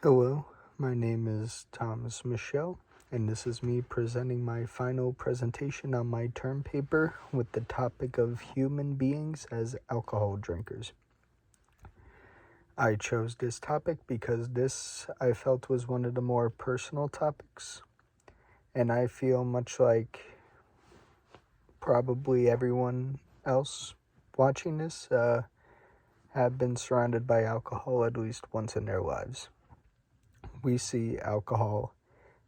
Hello, my name is Thomas Michelle, and this is me presenting my final presentation on my term paper with the topic of human beings as alcohol drinkers. I chose this topic because this I felt was one of the more personal topics, and I feel much like probably everyone else watching this have been surrounded by alcohol at least once in their lives. We see alcohol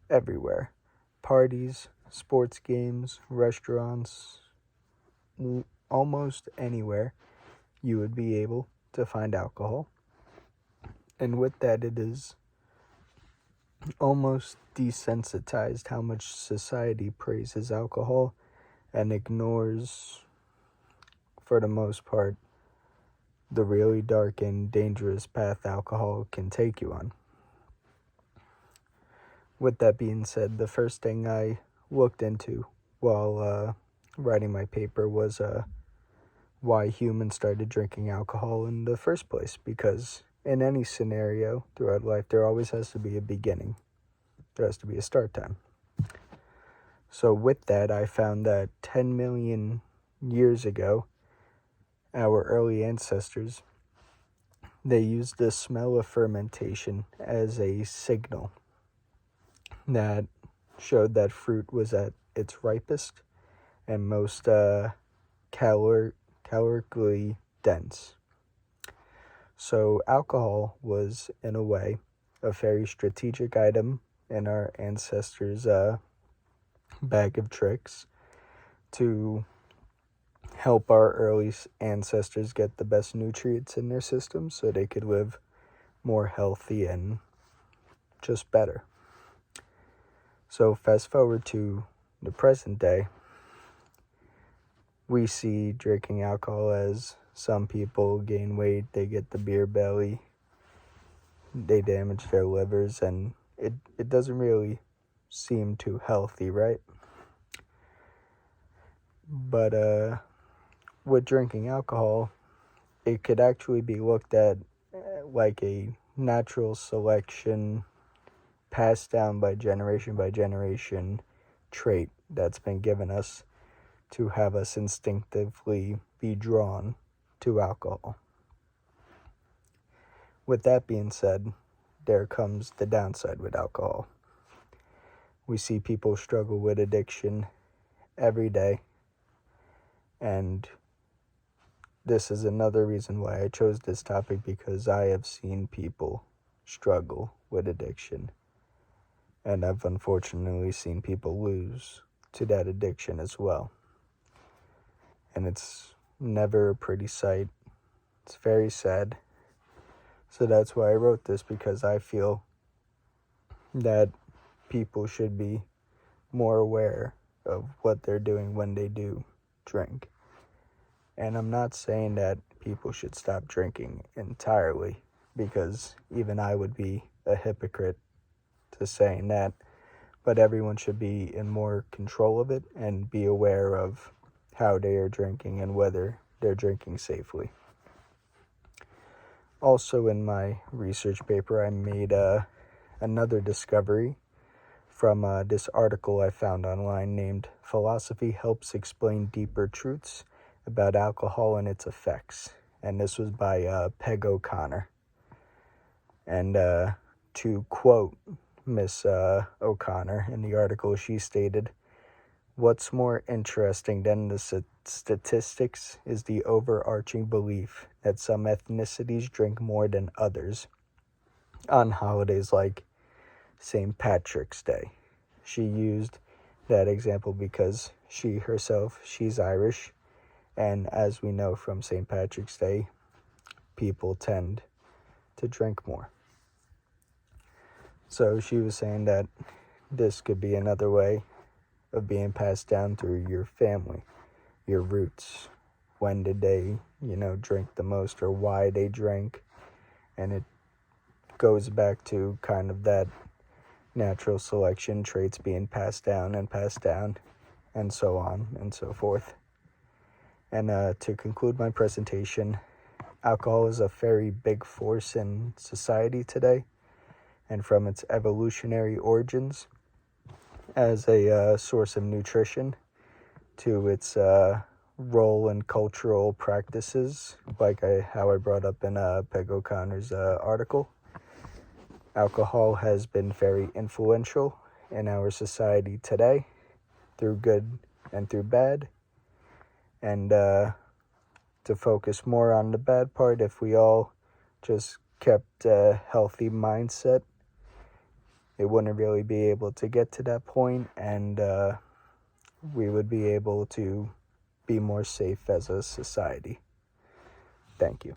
everywhere. Parties, sports games, restaurants, almost anywhere you would be able to find alcohol. And with that, it is almost desensitized how much society praises alcohol and ignores, for the most part, the really dark and dangerous path alcohol can take you on. With that being said, the first thing I looked into while writing my paper was why humans started drinking alcohol in the first place, because in any scenario throughout life, there always has to be a beginning. There has to be a start time. So with that, I found that 10 million years ago, our early ancestors, they used the smell of fermentation as a signal that showed that fruit was at its ripest and most calorically dense. So alcohol was, in a way, a very strategic item in our ancestors' bag of tricks to help our early ancestors get the best nutrients in their system so they could live more healthy and just better. So fast forward to the present day, we see drinking alcohol as some people gain weight, they get the beer belly, they damage their livers, and it doesn't really seem too healthy, right? But with drinking alcohol, it could actually be looked at like a natural selection passed down by generation trait that's been given us to have us instinctively be drawn to alcohol. With that being said, there comes the downside with alcohol. We see people struggle with addiction every day, and this is another reason why I chose this topic, because I have seen people struggle with addiction, and I've unfortunately seen people lose to that addiction as well. And it's never a pretty sight. It's very sad. So that's why I wrote this, because I feel that people should be more aware of what they're doing when they do drink. And I'm not saying that people should stop drinking entirely, because even I would be a hypocrite to saying that, but everyone should be in more control of it and be aware of how they are drinking and whether they're drinking safely. Also, in my research paper, I made another discovery from this article I found online named "Philosophy Helps Explain Deeper Truths About Alcohol and Its Effects." And this was by Peg O'Connor. And to quote Miss O'Connor in the article, she stated, "What's more interesting than the statistics is the overarching belief that some ethnicities drink more than others on holidays like St. Patrick's Day." She used that example because she's Irish, and as we know from St. Patrick's Day, people tend to drink more. So she was saying that this could be another way of being passed down through your family, your roots. When did they, drink the most, or why they drank? And it goes back to kind of that natural selection traits being passed down, and so on and so forth. And to conclude my presentation, alcohol is a very big force in society today. and from its evolutionary origins as a source of nutrition to its role in cultural practices, like how I brought up in Peg O'Connor's article. Alcohol has been very influential in our society today, through good and through bad. And to focus more on the bad part, if we all just kept a healthy mindset, it wouldn't really be able to get to that point, and we would be able to be more safe as a society. Thank you.